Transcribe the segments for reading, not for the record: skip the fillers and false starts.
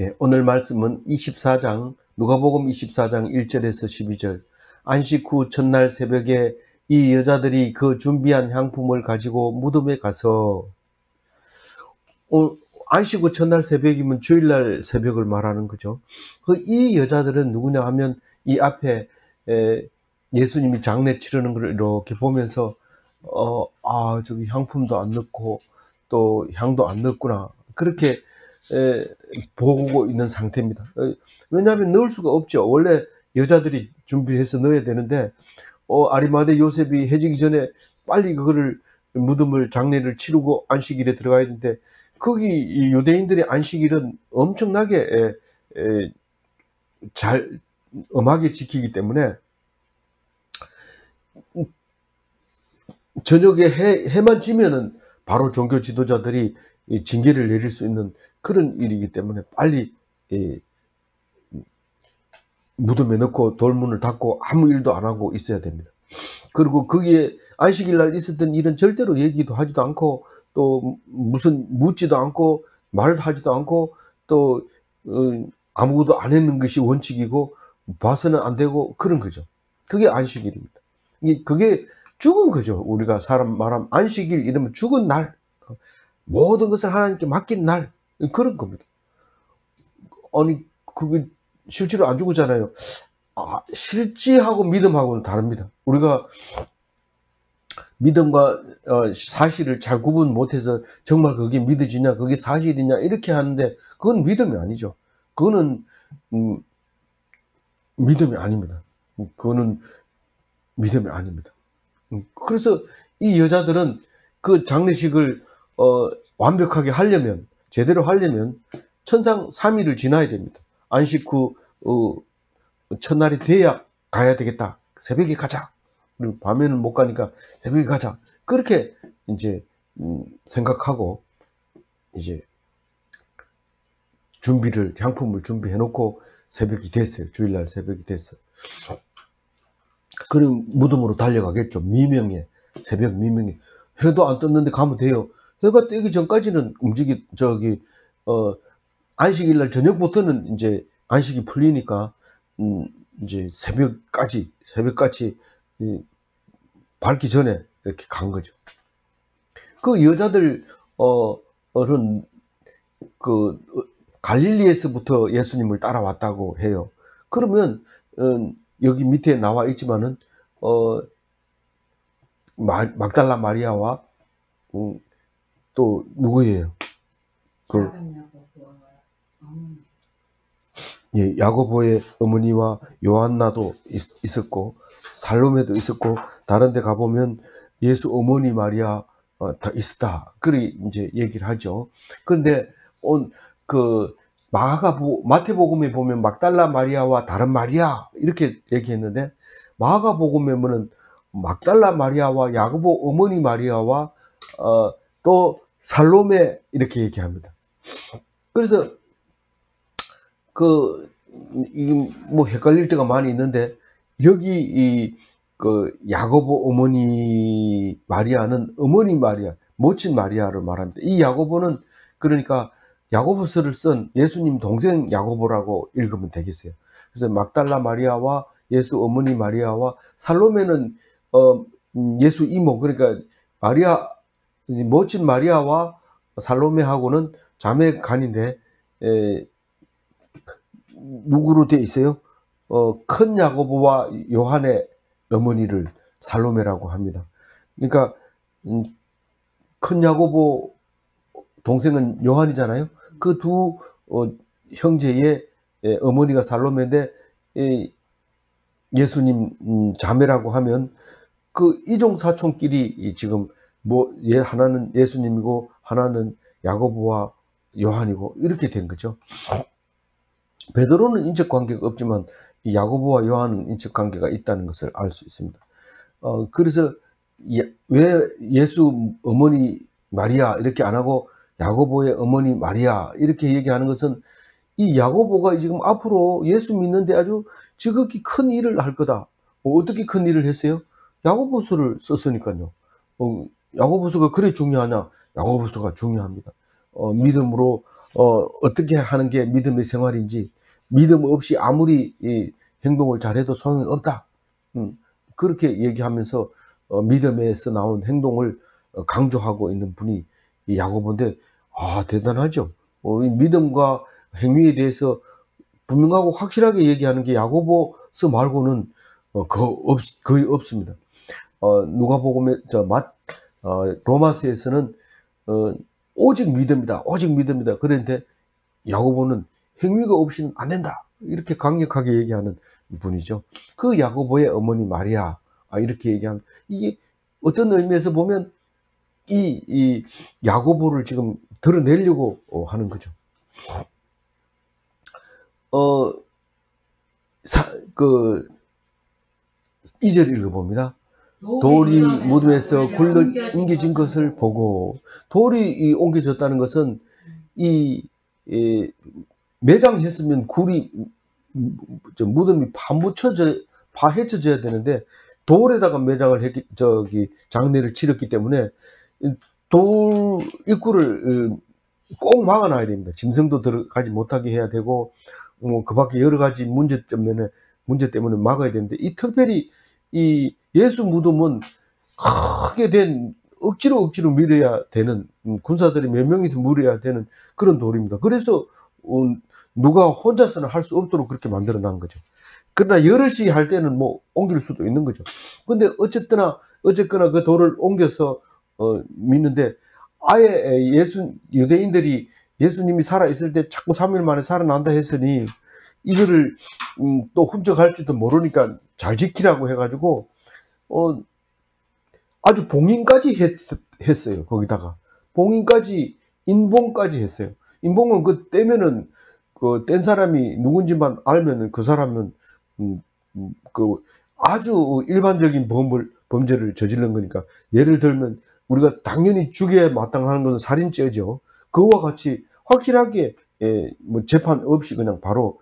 예, 오늘 말씀은 24장, 누가복음 24장 1절에서 12절. 안식 후 첫날 새벽에 이 여자들이 그 준비한 향품을 가지고 무덤에 가서, 안식 후 첫날 새벽이면 주일날 새벽을 말하는 거죠. 이 여자들은 누구냐 하면 이 앞에 예수님이 장례 치르는 걸 이렇게 보면서 저기 향품도 안 넣고 또 향도 안 넣었구나, 그렇게 보고 있는 상태입니다. 왜냐하면 넣을 수가 없죠. 원래 여자들이 준비해서 넣어야 되는데 아리마대 요셉이 해지기 전에 빨리 그거를 무덤을 장례를 치르고 안식일에 들어가야 되는데, 거기 이 유대인들의 안식일은 엄청나게 잘 엄하게 지키기 때문에 저녁에 해만 지면은 바로 종교 지도자들이 징계를 내릴 수 있는 그런 일이기 때문에 빨리 무덤에 넣고 돌문을 닫고 아무 일도 안 하고 있어야 됩니다. 그리고 거기에 안식일 날 있었던 일은 절대로 얘기도 하지도 않고 또 무슨 묻지도 않고 말도 하지도 않고 또 아무것도 안 했는 것이 원칙이고 봐서는 안 되고 그런 거죠. 그게 안식일입니다. 그게 죽은 거죠. 우리가 사람 말하면 안식일 이러면 죽은 날, 모든 것을 하나님께 맡긴 날, 그런 겁니다. 아니 그게 실제로 안 죽었잖아요. 실지하고 믿음하고는 다릅니다. 우리가 믿음과 사실을 잘 구분 못해서 정말 그게 믿어지냐 그게 사실이냐 이렇게 하는데, 그건 믿음이 아니죠. 그거는 믿음이 아닙니다. 그거는 믿음이 아닙니다. 그래서 이 여자들은 그 장례식을 완벽하게 하려면, 제대로 하려면 천상 3일을 지나야 됩니다. 안식 후 첫날이 돼야 가야 되겠다. 새벽에 가자. 그리고 밤에는 못 가니까 새벽에 가자. 그렇게 이제 생각하고 이제 향품을 준비해 놓고 새벽이 됐어요. 주일날 새벽이 됐어요. 그럼 무덤으로 달려가겠죠. 미명에, 새벽 미명에. 해도 안 떴는데 가면 돼요. 해가 뜨기 전까지는 안식일날 저녁부터는 이제 안식이 풀리니까 이제 새벽까지 밝기 전에 이렇게 간 거죠. 그 여자들은 그 갈릴리에서부터 예수님을 따라왔다고 해요. 그러면 여기 밑에 나와 있지만은 막달라 마리아와 또 누구예요? 예, 야고보의 어머니와 요한나도 있었고 살로메도 있었고, 다른 데 가보면 예수 어머니 마리아 다 있었다. 그렇게 이제 얘기를 하죠. 그런데 그 마태복음에 보면 막달라 마리아와 다른 마리아 이렇게 얘기했는데, 마가복음에 보면 막달라 마리아와 야고보 어머니 마리아와 또 살로메 이렇게 얘기합니다. 그래서 뭐 헷갈릴 때가 많이 있는데, 여기 야고보 어머니 마리아는 어머니 마리아, 모친 마리아를 말합니다. 이 야고보는 그러니까 야고보서를 쓴 예수님 동생 야고보라고 읽으면 되겠어요. 그래서 막달라 마리아와 예수 어머니 마리아와 살로메는 예수 이모, 그러니까 모친 마리아와 살로메하고는 자매간인데 누구로 돼 있어요? 큰 야고보와 요한의 어머니를 살로메라고 합니다. 그러니까 큰 야고보 동생은 요한이잖아요. 그 두 형제의 어머니가 살로메인데 예수님 자매라고 하면 그 이종사촌끼리 지금 하나는 예수님이고 하나는 야고보와 요한이고 이렇게 된 거죠. 베드로는 인적 관계가 없지만 야고보와 요한은 인적 관계가 있다는 것을 알 수 있습니다. 그래서 왜 예수 어머니 마리아 이렇게 안 하고 야고보의 어머니 마리아 이렇게 얘기하는 것은, 이 야고보가 지금 앞으로 예수 믿는데 아주 지극히 큰 일을 할 거다. 어떻게 큰 일을 했어요? 야고보서를 썼으니까요. 야고보서가 그래 중요하냐? 야고보서가 중요합니다. 믿음으로 어떻게 하는 게 믿음의 생활인지, 믿음 없이 아무리 이 행동을 잘해도 소용이 없다. 그렇게 얘기하면서 믿음에서 나온 행동을 강조하고 있는 분이 이 야고보인데, 대단하죠. 이 믿음과 행위에 대해서 분명하고 확실하게 얘기하는 게 야고보서 말고는 거의 없습니다. 누가복음에 로마서에서는 오직 믿음이다, 오직 믿음이다. 그런데 야고보는 행위가 없이는 안 된다, 이렇게 강력하게 얘기하는 분이죠. 그 야고보의 어머니 마리아, 이렇게 얘기하면, 이게 어떤 의미에서 보면 이 야고보를 지금 드러내려고 하는 거죠. 그 2절 읽어봅니다. 돌이 무덤에서 굴러 옮겨진 것을 보고, 돌이 옮겨졌다는 것은 매장했으면 굴이 무덤이 파헤쳐져야 되는데, 돌에다가 매장을 장례를 치렀기 때문에 돌 입구를 꼭 막아놔야 됩니다. 짐승도 들어가지 못하게 해야 되고, 그 밖에 여러 가지 문제 때문에 막아야 되는데, 특별히 이 예수 무덤은 크게 된 억지로 밀어야 되는, 군사들이 몇 명이서 밀어야 되는 그런 돌입니다. 그래서 누가 혼자서는 할 수 없도록 그렇게 만들어 놓은 거죠. 그러나 여럿이 할 때는 뭐 옮길 수도 있는 거죠. 근데 어쨌거나 그 돌을 옮겨서 믿는데, 아예 유대인들이 예수님이 살아있을 때 자꾸 3일 만에 살아난다 했으니 이거를 또 훔쳐갈지도 모르니까 잘 지키라고 해가지고 아주 봉인까지 했어요. 거기다가 인봉까지 했어요. 인봉은 그 떼면은 그 뗀 사람이 누군지만 알면은 그 사람은 그 아주 일반적인 범죄를 저지른 거니까, 예를 들면 우리가 당연히 죽여야 마땅한 것은 살인죄죠. 그와 같이 확실하게 뭐 재판 없이 그냥 바로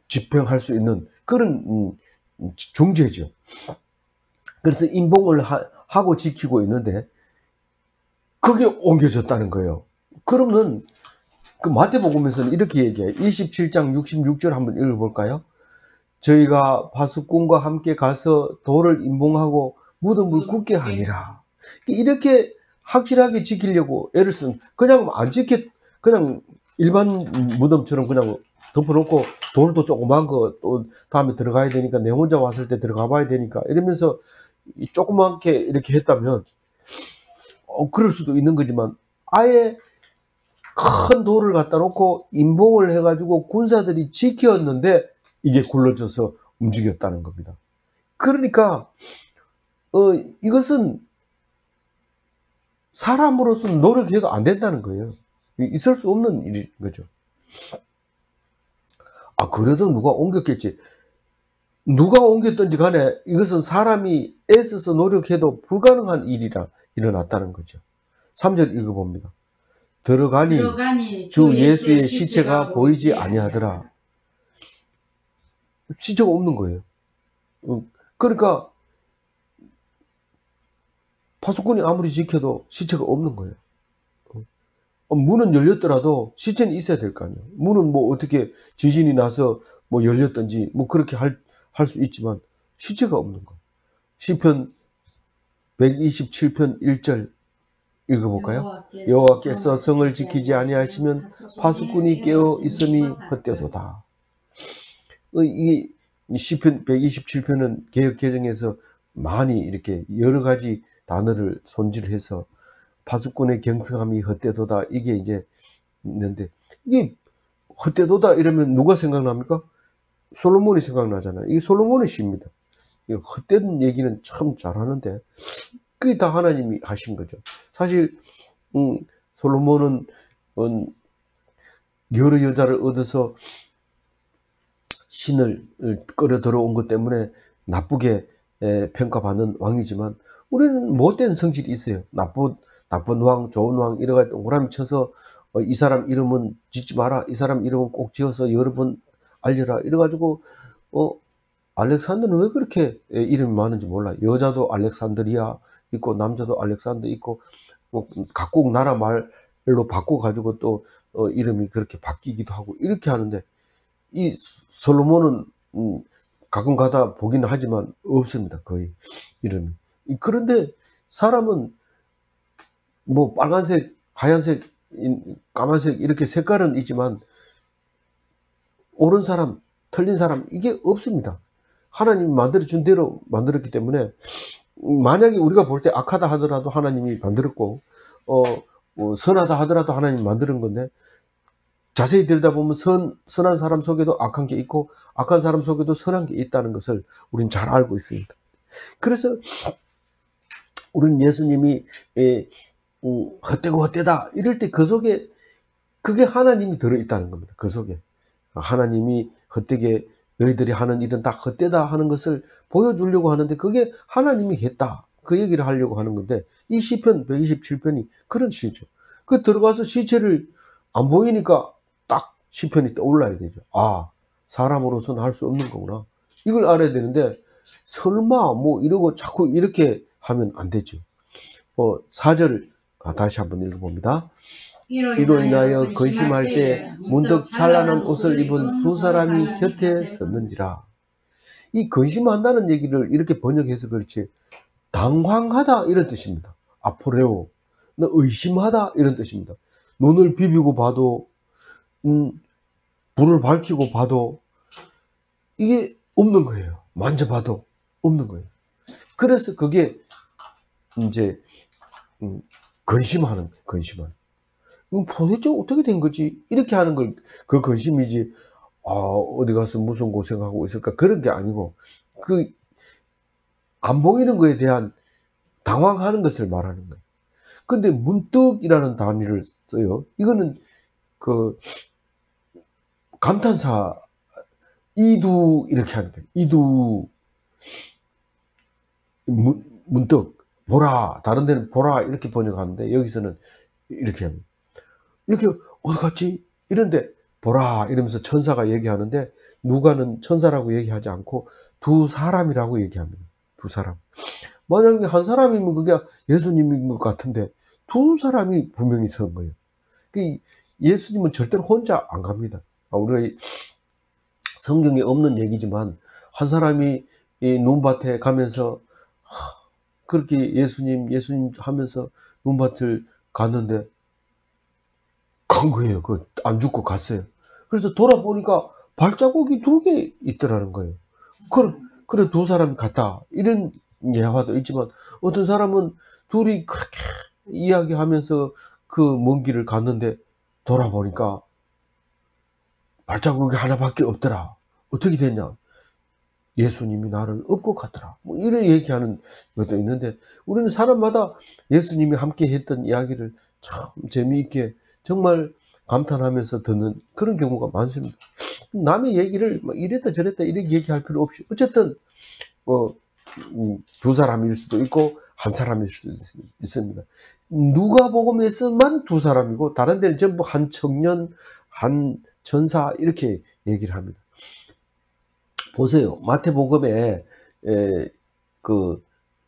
집행할 수 있는 그런 중죄죠. 그래서 인봉을 하고 지키고 있는데 그게 옮겨졌다는 거예요. 그러면 그 마태복음에서는 이렇게 얘기해요. 27장 66절 한번 읽어볼까요? 저희가 바숫꾼과 함께 가서 돌을 인봉하고 무덤을 굳게 하니라. 이렇게 확실하게 지키려고 애를 쓴, 그냥 그냥 일반 무덤처럼 그냥 덮어놓고, 돌도 조그만 거 또 다음에 들어가야 되니까, 내 혼자 왔을 때 들어가 봐야 되니까 이러면서 조그맣게 이렇게 했다면 그럴 수도 있는 거지만, 아예 큰 돌을 갖다 놓고 인봉을 해가지고 군사들이 지켰는데 이게 굴러져서 움직였다는 겁니다. 그러니까 이것은 사람으로서는 노력해도 안 된다는 거예요. 있을 수 없는 일인 거죠. 그래도 누가 옮겼겠지. 누가 옮겼든지 간에 이것은 사람이 애써서 노력해도 불가능한 일이라 일어났다는 거죠. 3절 읽어봅니다. 들어가니 주 예수의 시체가 보이지 아니하더라. 시체가 없는 거예요. 그러니까 파수꾼이 아무리 지켜도 시체가 없는 거예요. 문은 열렸더라도 시체는 있어야 될 거 아니에요. 문은 뭐 어떻게 지진이 나서 뭐 열렸든지 뭐 그렇게 할 수 있지만 시체가 없는 거예요. 시편 127편 1절 읽어볼까요? 여호와께서 성을 지키지 아니하시면 파수꾼이 깨어 있음이 헛되도다. 이 시편 127편은 개역 개정에서 많이 이렇게 여러 가지 단어를 손질해서 파수꾼의 경성함이 헛되도다, 이게 이제 있는데, 이게 헛되도다 이러면 누가 생각납니까? 솔로몬이 생각나잖아요. 이게 솔로몬의 시입니다. 헛된 얘기는 참 잘하는데 그게 다 하나님이 하신 거죠. 사실 솔로몬은 여러 여자를 얻어서 신을 끌어 들어온 것 때문에 나쁘게 평가받는 왕이지만, 우리는 못된 성질이 있어요. 나쁜 왕, 좋은 왕 이래가 동그라미 쳐서 이 사람 이름은 짓지 마라, 이 사람 이름은 꼭 지어서 여러 번 알려라 이래가지고 알렉산더는 왜 그렇게 이름이 많은지 몰라. 여자도 알렉산드리아 있고 남자도 알렉산더 있고 뭐 각국 나라 말로 바꿔가지고 또 이름이 그렇게 바뀌기도 하고 이렇게 하는데, 이 솔로몬은 가끔 가다 보기는 하지만 없습니다. 거의 이름이. 그런데 사람은 뭐 빨간색, 하얀색, 까만색 이렇게 색깔은 있지만 옳은 사람, 틀린 사람 이게 없습니다. 하나님이 만들어준 대로 만들었기 때문에, 만약에 우리가 볼 때 악하다 하더라도 하나님이 만들었고 선하다 하더라도 하나님이 만드는 건데, 자세히 들여다보면 선한 사람 속에도 악한 게 있고 악한 사람 속에도 선한 게 있다는 것을 우리는 잘 알고 있습니다. 그래서 우리는 예수님이 헛되고 헛되다 이럴 때 그 속에 그게 하나님이 들어있다는 겁니다. 그 속에 하나님이 헛되게 너희들이 하는 일은 다 헛되다 하는 것을 보여주려고 하는데, 그게 하나님이 했다 그 얘기를 하려고 하는 건데, 이 시편 127편이 그런 시죠. 그 들어가서 시체를 안 보이니까 딱 시편이 떠올라야 되죠. 아, 사람으로서는 할 수 없는 거구나, 이걸 알아야 되는데, 설마 뭐 이러고 자꾸 이렇게 하면 안 되죠. 4절 다시 한번 읽어봅니다. 이로 인하여 근심할 때 문득 찬란한 옷을 입은 두 사람이 곁에 섰는지라. 이 근심한다는 얘기를 이렇게 번역해서 그렇지, 당황하다 이런 뜻입니다. 아포레오, 의심하다 이런 뜻입니다. 눈을 비비고 봐도 불을 밝히고 봐도 이게 없는 거예요. 만져봐도 없는 거예요. 그래서 그게 이제 근심하는. 도대체 어떻게 된 거지? 이렇게 하는 걸 그 근심이지, 어디 가서 무슨 고생하고 있을까 그런 게 아니고, 그 안 보이는 거에 대한 당황하는 것을 말하는 거예요. 근데 문득이라는 단위를 써요. 이거는 그 감탄사, 이두 이렇게 하는 거예요. 이두, 문득, 보라. 다른 데는 보라 이렇게 번역하는데 여기서는 이렇게 합니다. 이렇게 어디 갔지? 이런데 보라 이러면서 천사가 얘기하는데, 누가는 천사라고 얘기하지 않고 두 사람이라고 얘기합니다. 두 사람. 만약에 한 사람이면 그게 예수님인 것 같은데 두 사람이 분명히 선 거예요. 예수님은 절대로 혼자 안 갑니다. 우리가 성경에 없는 얘기지만, 한 사람이 이 눈밭에 가면서 그렇게 예수님 하면서 눈밭을 갔는데 간 거예요. 안 죽고 갔어요. 그래서 돌아보니까 발자국이 2개 있더라는 거예요. 그래 두 사람이 갔다 이런 예화도 있지만, 어떤 사람은 둘이 그렇게 이야기하면서 그 먼 길을 갔는데 돌아보니까 발자국이 하나밖에 없더라. 어떻게 됐냐? 예수님이 나를 업고 갔더라. 뭐 이런 얘기하는 것도 있는데, 우리는 사람마다 예수님이 함께 했던 이야기를 참 재미있게 정말 감탄하면서 듣는 그런 경우가 많습니다. 남의 얘기를 이랬다 저랬다 이렇게 얘기할 필요 없이, 어쨌든 두 사람일 수도 있고 한 사람일 수도 있습니다. 누가복음에서만 두 사람이고 다른 데는 전부 한 청년, 한 전사 이렇게 얘기를 합니다. 보세요. 마태복음에 그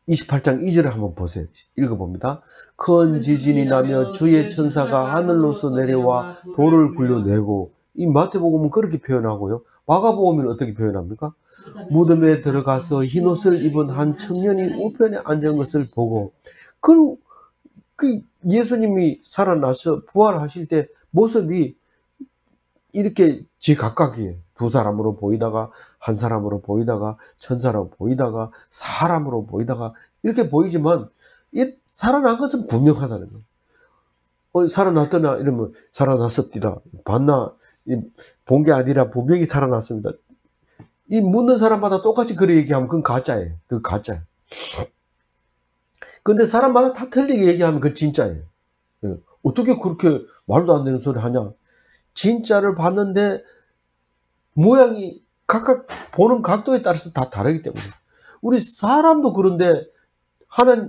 28장 2절을 한번 보세요. 읽어봅니다. 큰 지진이 나며 주의 천사가 하늘로서 내려와 돌을 굴려내고. 이 마태복음은 그렇게 표현하고요. 마가복음은 어떻게 표현합니까? 무덤에 들어가서 흰옷을 입은 한 청년이 우편에 앉은 것을 보고. 그 예수님이 살아나서 부활하실 때 모습이 이렇게 지각각이에요. 두 사람으로 보이다가 한 사람으로 보이다가 천사로 보이다가 사람으로 보이다가 이렇게 보이지만, 살아난 것은 분명하다는 거예요. 살아났더나 이러면 살아났습니다. 봤나? 본 게 아니라 분명히 살아났습니다. 이 묻는 사람마다 똑같이 그렇게 얘기하면 그건 가짜예요. 그건 가짜예요. 근데 사람마다 다 틀리게 얘기하면 그건 진짜예요. 어떻게 그렇게 말도 안 되는 소리 하냐? 진짜를 봤는데 모양이 각각 보는 각도에 따라서 다 다르기 때문에. 우리 사람도 그런데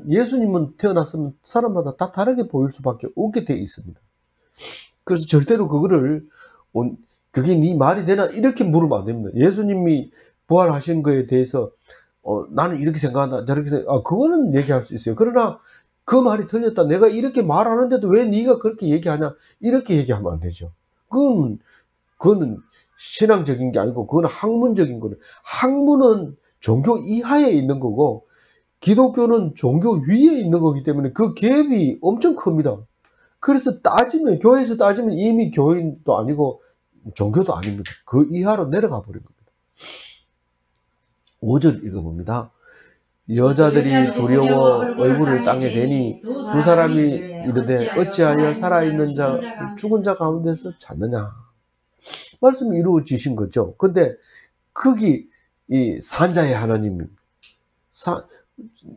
예수님은 태어났으면 사람마다 다 다르게 보일 수밖에 없게 되어 있습니다. 그래서 절대로 그게 네 말이 되나 이렇게 물으면 안 됩니다. 예수님이 부활하신 거에 대해서 나는 이렇게 생각한다 저렇게 그거는 얘기할 수 있어요. 그러나 그 말이 틀렸다. 내가 이렇게 말하는데도 왜 네가 그렇게 얘기하냐. 이렇게 얘기하면 안 되죠. 그거는 신앙적인 게 아니고 그건 학문적인 거예요. 학문은 종교 이하에 있는 거고 기독교는 종교 위에 있는 거기 때문에 그 갭이 엄청 큽니다. 그래서 따지면 교회에서 따지면 이미 교인도 아니고 종교도 아닙니다. 그 이하로 내려가 버린 겁니다. 5절 읽어봅니다. 여자들이 두려워 얼굴을 땅에 대니 두 사람이 이르되 어찌하여 살아있는 자 죽은 자 가운데서 찾느냐. 말씀이 이루어지신 거죠. 근데 거기 이 산자의 하나님,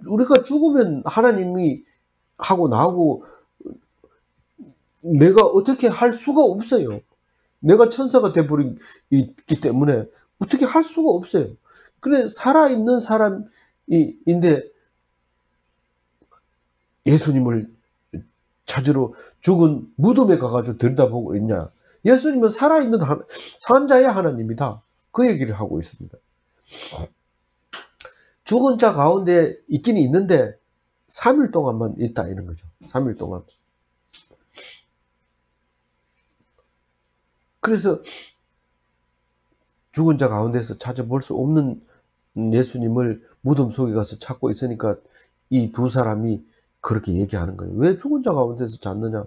우리가 죽으면 하나님이 하고 나하고 내가 어떻게 할 수가 없어요. 내가 천사가 돼버리기 때문에 어떻게 할 수가 없어요. 그래 살아있는 사람인데 예수님을 찾으러 죽은 무덤에 가가지고 들여다보고 있냐. 예수님은 살아있는 산자의 하나님이다. 그 얘기를 하고 있습니다. 죽은 자 가운데 있긴 있는데 3일 동안만 있다 이런 거죠. 3일 동안. 그래서 죽은 자 가운데서 찾아볼 수 없는 예수님을 무덤 속에 가서 찾고 있으니까 이 두 사람이 그렇게 얘기하는 거예요. 왜 죽은 자 가운데서 찾느냐.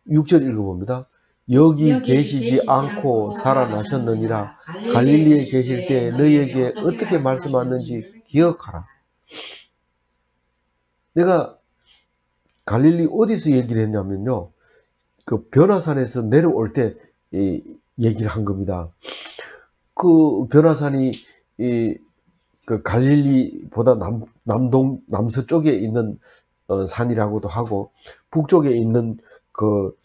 6절 읽어봅니다. 여기 계시지 않고 살아나셨느니라. 갈릴리에 계실 때 너희에게 어떻게 말씀하는지 기억하라. 내가 갈릴리 어디서 얘기를 했냐면요. 그 변화산에서 내려올 때 얘기를 한 겁니다. 그 변화산이 그 갈릴리보다 남서쪽에 있는 산이라고도 하고 북쪽에 있는 그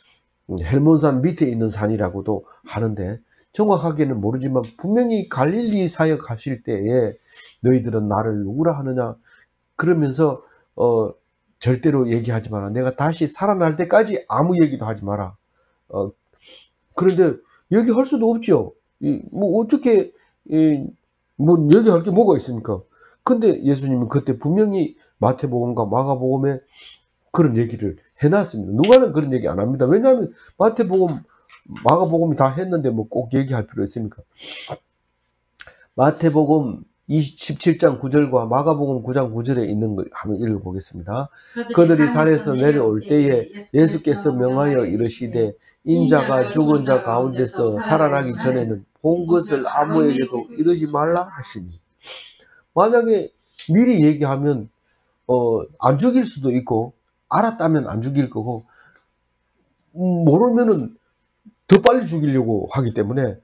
헬몬산 밑에 있는 산이라고도 하는데 정확하게는 모르지만 분명히 갈릴리 사역 하실 때에 너희들은 나를 누구라 하느냐 그러면서 절대로 얘기하지 마라. 내가 다시 살아날 때까지 아무 얘기도 하지 마라. 그런데 얘기할 수도 없죠. 뭐 어떻게 뭐 얘기할 게 뭐가 있습니까? 근데 예수님은 그때 분명히 마태복음과 마가복음에 그런 얘기를 해놨습니다. 누가는 그런 얘기 안 합니다. 왜냐하면 마태복음, 마가복음이 다 했는데 뭐 꼭 얘기할 필요 있습니까? 마태복음 17장 9절과 마가복음 9장 9절에 있는 걸 한번 읽어보겠습니다. 그들이 산에서 내려올 때에 예수께서 명하여 이르시되 인자가 죽은 자 가운데서 살아나기 전에는 본 것을 아무에게도 이르지 말라 하시니. 만약에 미리 얘기하면 안 죽일 수도 있고 알았다면 안 죽일 거고 모르면은 더 빨리 죽이려고 하기 때문에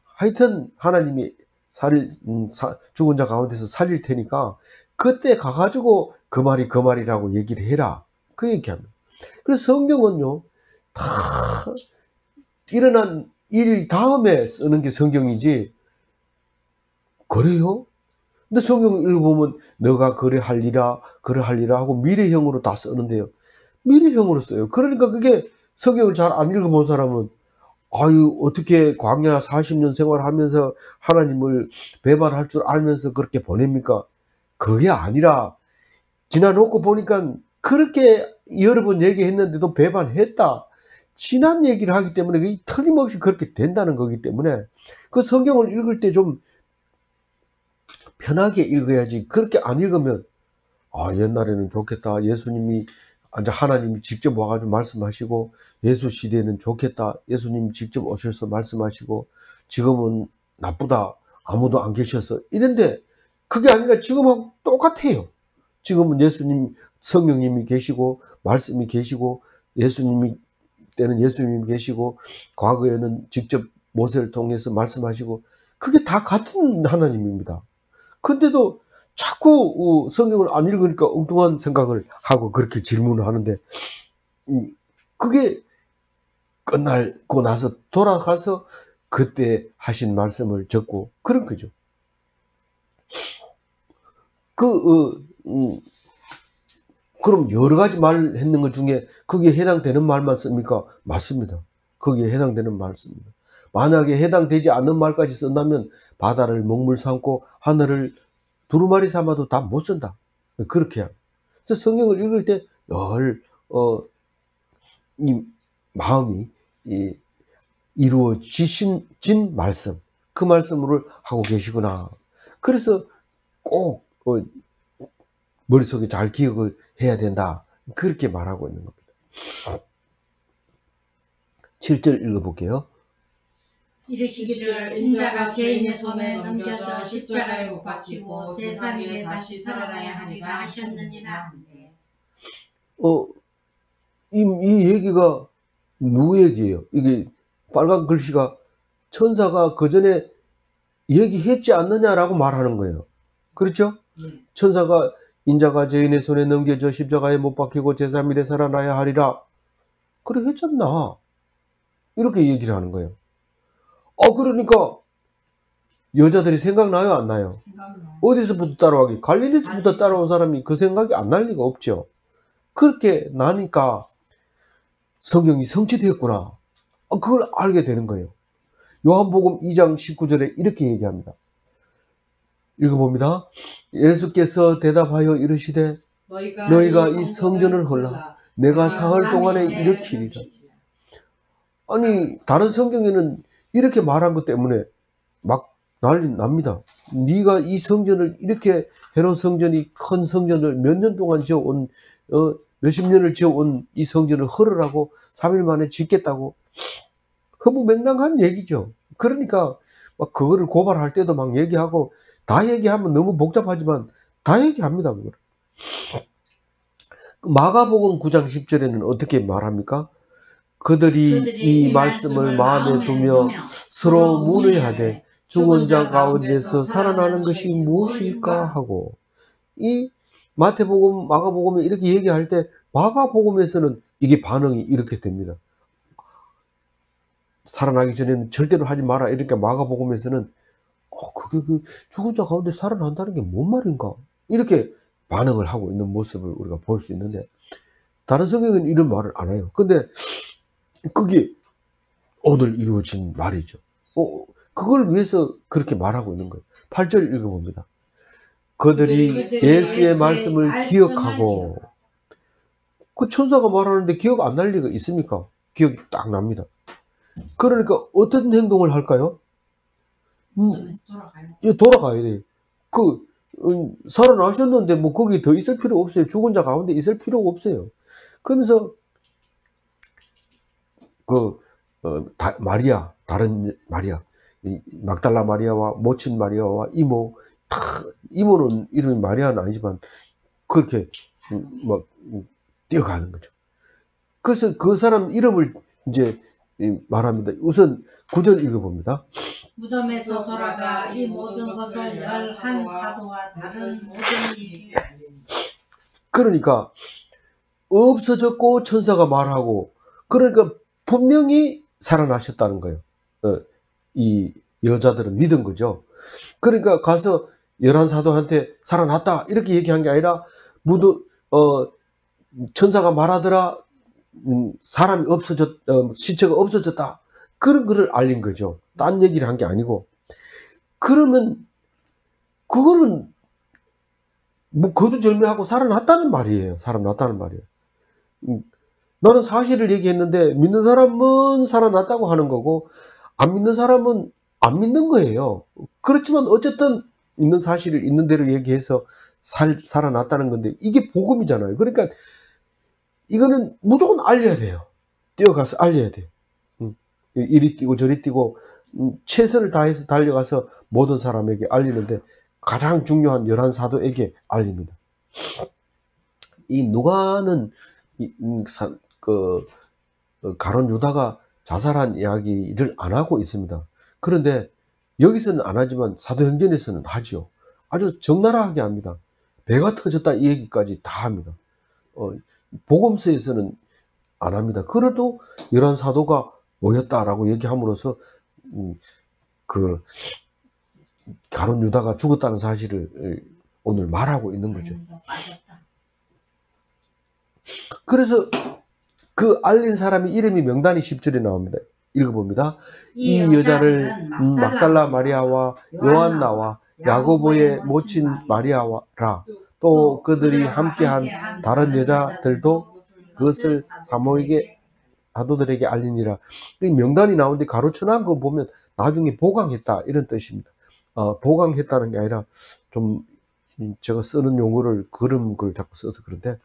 하여튼 하나님이 죽은 자 가운데서 살릴 테니까 그때 가가지고 그 말이 그 말이라고 얘기를 해라. 그 얘기합니다. 그래서 성경은요 다 일어난 일 다음에 쓰는 게 성경이지 그래요? 근데 성경을 읽어보면 너가 그래할리라 그래할리라 하고 미래형으로 다 쓰는데요. 미래형으로 써요. 그러니까 그게 성경을 잘 안 읽어본 사람은 아유 어떻게 광야 40년 생활하면서 하나님을 배반할 줄 알면서 그렇게 보냅니까? 그게 아니라 지나놓고 보니까 그렇게 여러 번 얘기했는데도 배반했다. 지난 얘기를 하기 때문에 틀림없이 그렇게 된다는 거기 때문에 그 성경을 읽을 때 좀 편하게 읽어야지. 그렇게 안 읽으면 아 옛날에는 좋겠다. 예수님이 하나님이 직접 와가지고 말씀하시고 예수 시대는 좋겠다. 예수님이 직접 오셔서 말씀하시고 지금은 나쁘다. 아무도 안 계셔서 이런데 그게 아니라 지금하고 똑같아요. 지금은 예수님 성령님이 계시고 말씀이 계시고 예수님이 때는 예수님이 계시고 과거에는 직접 모세를 통해서 말씀하시고 그게 다 같은 하나님입니다. 근데도 자꾸 성경을 안 읽으니까 엉뚱한 생각을 하고 그렇게 질문을 하는데 그게 끝나고 나서 돌아가서 그때 하신 말씀을 적고 그런 거죠. 그럼 여러 가지 말 했는 것 중에 거기에 해당되는 말만 씁니까? 맞습니다. 거기에 해당되는 말 씁니다. 만약에 해당되지 않는 말까지 쓴다면 바다를 먹물 삼고 하늘을 두루마리 삼아도 다 못 쓴다. 그렇게 그래서 성경을 읽을 때 늘 이 마음이 이루어지신 말씀, 그 말씀을 하고 계시구나. 그래서 꼭 머릿속에 잘 기억을 해야 된다. 그렇게 말하고 있는 겁니다. 7절 읽어볼게요. 이르시기를 인자가 죄인의 손에 넘겨져 십자가에 못 박히고 제3일에 다시 살아나야 하리라 하셨느니라. 이 얘기가 누구 얘기예요? 이게 빨간 글씨가 천사가 그 전에 얘기했지 않느냐라고 말하는 거예요. 그렇죠? 천사가 인자가 죄인의 손에 넘겨져 십자가에 못 박히고 제3일에 살아나야 하리라. 그래 했잖나. 이렇게 얘기를 하는 거예요. 그러니까 여자들이 생각나요, 안 나요? 생각나요. 어디서부터 따라오기? 갈릴리서부터 따라온 사람이 그 생각이 안 날 리가 없죠. 그렇게 나니까 성경이 성취되었구나. 그걸 알게 되는 거예요. 요한복음 2장 19절에 이렇게 얘기합니다. 읽어봅니다. 예수께서 대답하여 이르시되 너희가 이 성전을 헐라 내가 사흘 동안에 일으키리라. 아니 다른 성경에는 이렇게 말한 것 때문에 막 난리 납니다. 네가 이 성전을 이렇게 헤롯 성전이 큰 성전을 몇 년 동안 지어온 몇십 년을 지어온 이 성전을 헐으라고 3일 만에 짓겠다고 허무맹랑한 얘기죠. 그러니까 막 그거를 고발할 때도 막 얘기하고 다 얘기하면 너무 복잡하지만 다 얘기합니다. 그걸. 마가복음 9장 10절에는 어떻게 말합니까? 그들이 이 말씀을 마음에 두며 서로 문의하되 죽은 자 가운데서 살아나는 것이 무엇일까 하고, 이 마태복음, 마가복음에 이렇게 얘기할 때 마가복음에서는 이게 반응이 이렇게 됩니다. 살아나기 전에는 절대로 하지 마라. 이렇게 마가복음에서는 그게 그 죽은 자 가운데 살아난다는 게 뭔 말인가? 이렇게 반응을 하고 있는 모습을 우리가 볼 수 있는데, 다른 성경은 이런 말을 안 해요. 근데 그게 오늘 이루어진 말이죠. 그걸 위해서 그렇게 말하고 있는 거예요. 8절 읽어봅니다. 그들이 예수의 말씀을 기억하고, 그 천사가 말하는데 기억 안 날 리가 있습니까? 기억이 딱 납니다. 그러니까 어떤 행동을 할까요? 돌아가야 돼요. 살아나셨는데 뭐 거기 더 있을 필요 없어요. 죽은 자 가운데 있을 필요가 없어요. 그러면서 마리아, 다른 마리아, 막달라 마리아와 모친 마리아와 이모, 이모는 이름이 마리아는 아니지만 그렇게 막 뛰어가는 거죠. 그래서 그 사람 이름을 이제 말합니다. 우선 9절 읽어봅니다. 무덤에서 돌아가 이 모든 것을 11 사도와 다른 모든 일이 그러니까 없어졌고 천사가 말하고, 그러니까 분명히 살아나셨다는 거예요. 이 여자들은 믿은 거죠. 그러니까 가서 11사도한테 살아났다 이렇게 얘기한 게 아니라 천사가 말하더라, 사람이 시체가 없어졌다, 그런 거를 알린 거죠. 딴 얘기를 한 게 아니고. 그러면 그거는 뭐 거두절미하고 살아났다는 말이에요. 나는 사실을 얘기했는데 믿는 사람은 살아났다고 하는 거고 안 믿는 사람은 안 믿는 거예요. 그렇지만 어쨌든 있는 사실을 있는 대로 얘기해서 살아났다는 건데 이게 복음이잖아요. 그러니까 이거는 무조건 알려야 돼요. 뛰어가서 알려야 돼요. 이리 뛰고 저리 뛰고 최선을 다해서 달려가서 모든 사람에게 알리는데 가장 중요한 11사도에게 알립니다. 이 누가는 가룟 유다가 자살한 이야기를 안 하고 있습니다. 그런데 여기서는 안 하지만 사도행전에서는 하죠. 아주 적나라하게 합니다. 배가 터졌다 이 얘기까지 다 합니다. 복음서에서는 안 합니다. 그래도 11사도가 모였다라고 얘기함으로써 가룟 유다가 죽었다는 사실을 오늘 말하고 있는 거죠. 그래서 그 알린 사람의 이름이 명단이 10절에 나옵니다. 읽어봅니다. 이 여자를 막달라 마리아와 요한나와 야고보의 모친 마리아라 또 그들이 함께한 다른 여자들도 그것을 사모에게 사도들에게 알리니라. 이 명단이 나오는데 가로쳐놓은 거 보면 나중에 보강했다 이런 뜻입니다. 보강했다는 게 아니라 좀 제가 쓰는 용어를 그런 걸 자꾸 써서 그런데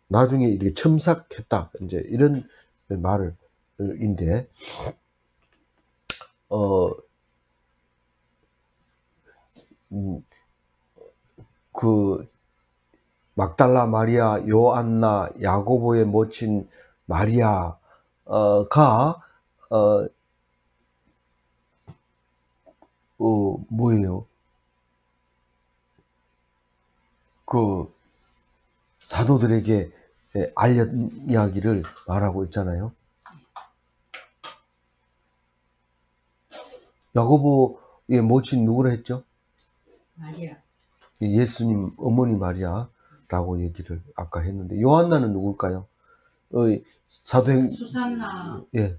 나중에 이렇게 첨삭했다 이제 이런 말을 인데 그 막달라 마리아, 요안나, 야고보의 모친 마리아가 뭐예요? 그 사도들에게 알린 이야기를 말하고 있잖아요. 야고보의 모친 누구라 했죠? 마리아. 예수님 어머니 마리아라고 얘기를 아까 했는데 요한나는 누굴까요? 사도행 수산나. 예.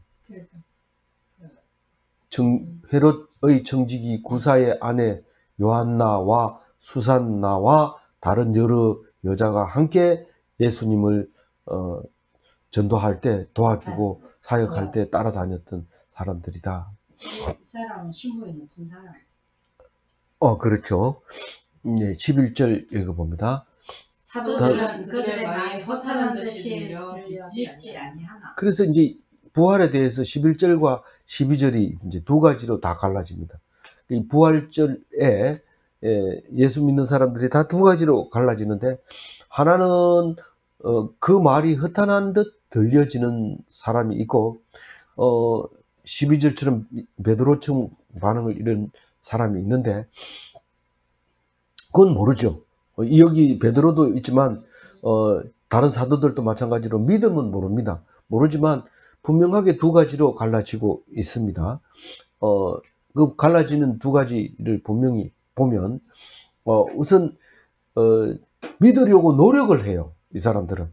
헤롯의 청지기 구사의 아내 요한나와 수산나와 다른 여러 여자가 함께 예수님을 전도할 때 도와주고 사역할 때 따라다녔던 사람들이다. 이 사람은 신부에 높은 사람. 그렇죠. 네, 11절 읽어봅니다. 사도들은 그들의 말이 허탄한 듯이 들려 믿지 아니하나. 그래서 이제 부활에 대해서 11절과 12절이 이제 두 가지로 다 갈라집니다. 이 부활절에 예수 믿는 사람들이 다 두 가지로 갈라지는데 하나는 그 말이 허탄한 듯 들려지는 사람이 있고 12절처럼 베드로처럼 반응을 이런 사람이 있는데 그건 모르죠. 여기 베드로도 있지만 다른 사도들도 마찬가지로 믿음은 모릅니다. 모르지만 분명하게 두 가지로 갈라지고 있습니다. 그 갈라지는 두 가지를 분명히 보면 우선 믿으려고 노력을 해요. 이 사람들은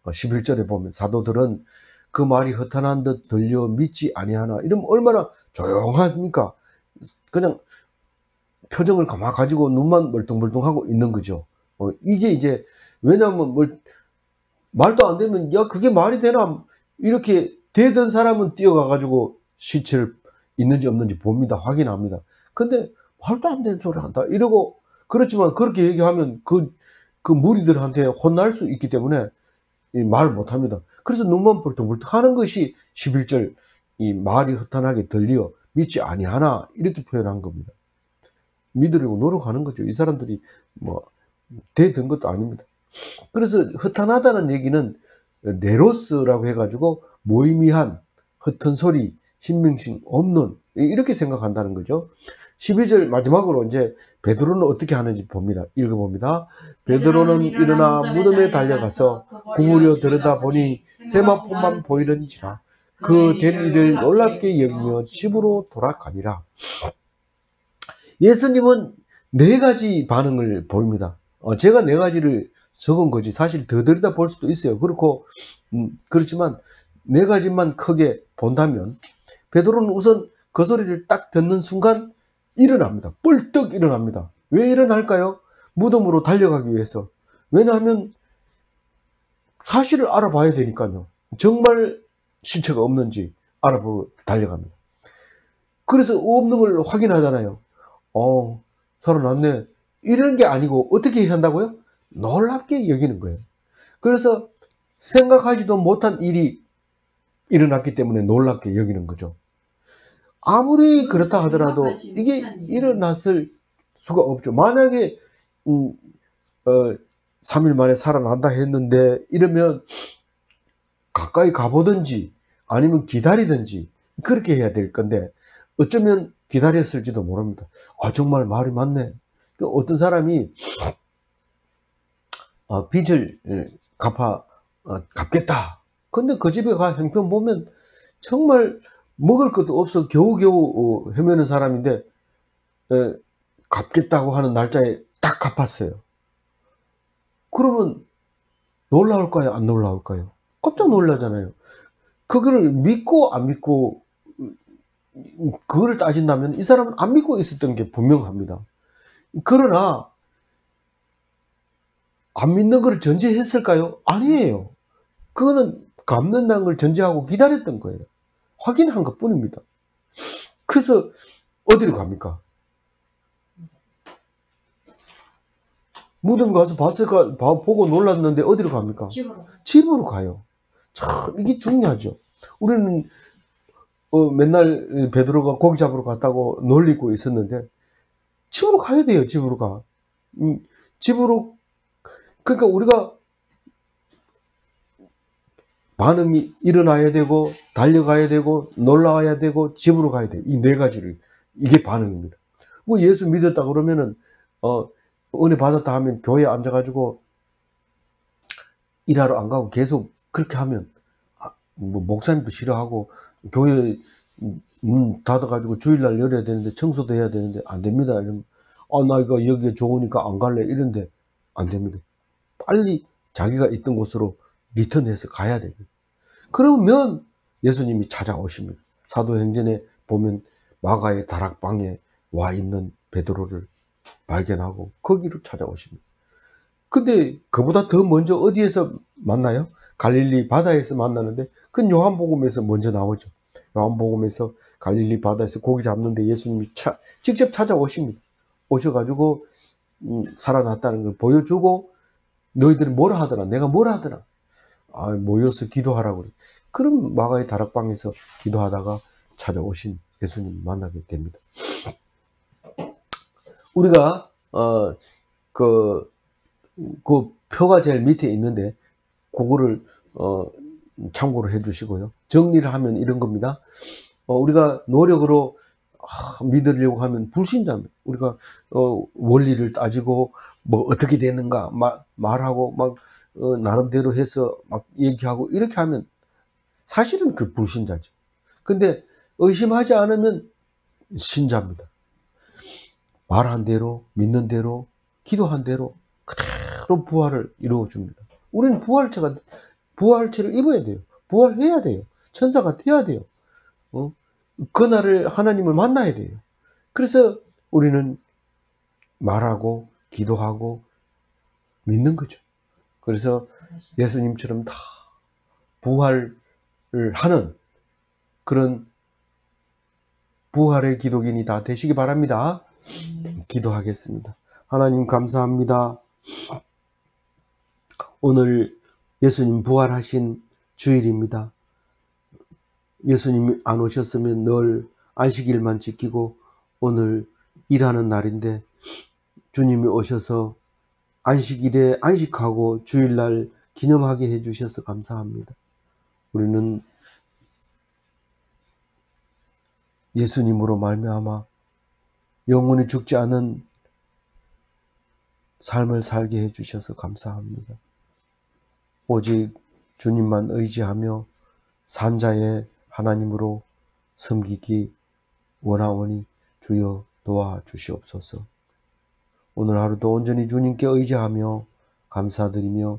11절에 보면 사도들은 그 말이 허탄한 듯 들려 믿지 아니하나 이러면 얼마나 조용합니까? 그냥 표정을 가만 가지고 눈만 멀뚱멀뚱하고 있는 거죠. 이게 이제 왜냐하면 말도 안 되면 야 그게 말이 되나 이렇게 되던 사람은 뛰어가 가지고 시체를 있는지 없는지 봅니다. 확인합니다. 근데 말도 안 되는 소리 한다 이러고 그렇지만 그렇게 얘기하면 그 무리들한테 혼날 수 있기 때문에 말 못합니다. 그래서 눈만 벌떡벌떡 하는 것이 11절 이 말이 허탄하게 들려 믿지 아니하나 이렇게 표현한 겁니다. 믿으려고 노력하는 거죠. 이 사람들이 대든 것도 아닙니다. 그래서 허탄하다는 얘기는 네로스라고 해가지고 무의미한 헛된 소리, 신빙성 없는 이렇게 생각한다는 거죠. 12절 마지막으로 이제 베드로는 어떻게 하는지 봅니다. 읽어봅니다. 베드로는 일어나 무덤에 달려가서 구부려 들여다보니 세마포만 보이는지라 그 된 일을 놀랍게 여기며 집으로 돌아가니라. 예수님은 네 가지 반응을 보입니다. 제가 네 가지를 적은 거지 사실 더 들여다 볼 수도 있어요. 그렇지만 네 가지만 크게 본다면 베드로는 우선 그 소리를 딱 듣는 순간 일어납니다. 뻘떡 일어납니다. 왜 일어날까요? 무덤으로 달려가기 위해서. 왜냐하면 사실을 알아봐야 되니까요. 정말 시체가 없는지 알아보러 달려갑니다. 그래서 없는 걸 확인하잖아요. 살아났네. 이런 게 아니고 어떻게 해야 한다고요? 놀랍게 여기는 거예요. 그래서 생각하지도 못한 일이 일어났기 때문에 놀랍게 여기는 거죠. 아무리 그렇다 하더라도 이게 일어났을 수가 없죠. 만약에 3일 만에 살아난다 했는데 이러면 가까이 가보든지 아니면 기다리든지 그렇게 해야 될 건데 어쩌면 기다렸을지도 모릅니다. 정말 말이 맞네. 어떤 사람이 빚을 갚겠다. 근데 그 집에 가 형편 보면 정말 먹을 것도 없어 겨우겨우 헤매는 사람인데 갚겠다고 하는 날짜에 딱 갚았어요. 그러면 놀라울까요? 안 놀라울까요? 깜짝 놀라잖아요. 그거를 믿고 안 믿고 그거를 따진다면 이 사람은 안 믿고 있었던 게 분명합니다. 그러나 안 믿는 걸 전제했을까요? 아니에요. 그거는 갚는다는 걸 전제하고 기다렸던 거예요. 확인한 것 뿐입니다. 그래서 어디로 갑니까? 무덤 가서 보고 놀랐는데 어디로 갑니까? 집으로. 집으로 가요. 참 이게 중요하죠. 우리는 맨날 베드로가 고기 잡으러 갔다고 놀리고 있었는데 집으로 가야 돼요. 집으로 가. 집으로. 그러니까 우리가 반응이 일어나야 되고 달려가야 되고 놀라와야 되고 집으로 가야 돼요. 이 네 가지를. 이게 반응입니다. 뭐 예수 믿었다 그러면은 은혜 받았다 하면 교회에 앉아가지고 일하러 안 가고 계속 그렇게 하면 뭐 목사님도 싫어하고 교회 문 닫아가지고 주일날 열어야 되는데 청소도 해야 되는데 안 됩니다. 이러면 나 이거 여기가 좋으니까 안 갈래 이런데 안 됩니다. 빨리 자기가 있던 곳으로 리턴해서 가야 돼요. 그러면 예수님이 찾아오십니다. 사도행전에 보면 마가의 다락방에 와 있는 베드로를 발견하고 거기로 찾아오십니다. 근데 그보다 더 먼저 어디에서 만나요? 갈릴리 바다에서 만나는데 그건 요한복음에서 먼저 나오죠. 요한복음에서 갈릴리 바다에서 고기 잡는데 예수님이 직접 찾아오십니다. 오셔가지고 살아났다는 걸 보여주고 너희들이 뭐라 하더라? 내가 뭐라 하더라? 모여서 기도하라고 그래. 그럼 마가의 다락방에서 기도하다가 찾아오신 예수님 만나게 됩니다. 우리가 그 표가 제일 밑에 있는데 그거를 참고를 해 주시고요. 정리를 하면 이런 겁니다. 우리가 노력으로 믿으려고 하면 불신자입니다. 우리가 원리를 따지고 뭐 어떻게 되는가 말하고 막 나름대로 해서 막 얘기하고 이렇게 하면 사실은 그 불신자죠. 근데 의심하지 않으면 신자입니다. 말한 대로 믿는 대로 기도한 대로 그대로 부활을 이루어 줍니다. 우리는 부활체를 입어야 돼요. 부활해야 돼요. 천사가 돼야 돼요. 그날을 하나님을 만나야 돼요. 그래서 우리는 말하고 기도하고 믿는 거죠. 그래서 예수님처럼 다 부활을 하는 그런 부활의 기독인이 다 되시기 바랍니다. 기도하겠습니다. 하나님 감사합니다. 오늘 예수님 부활하신 주일입니다. 예수님이 안 오셨으면 늘 안식일만 지키고 오늘 일하는 날인데 주님이 오셔서 안식일에 안식하고 주일날 기념하게 해주셔서 감사합니다. 우리는 예수님으로 말미암아 영원히 죽지 않은 삶을 살게 해주셔서 감사합니다. 오직 주님만 의지하며 산자의 하나님으로 섬기기 원하오니 주여 도와주시옵소서. 오늘 하루도 온전히 주님께 의지하며 감사드리며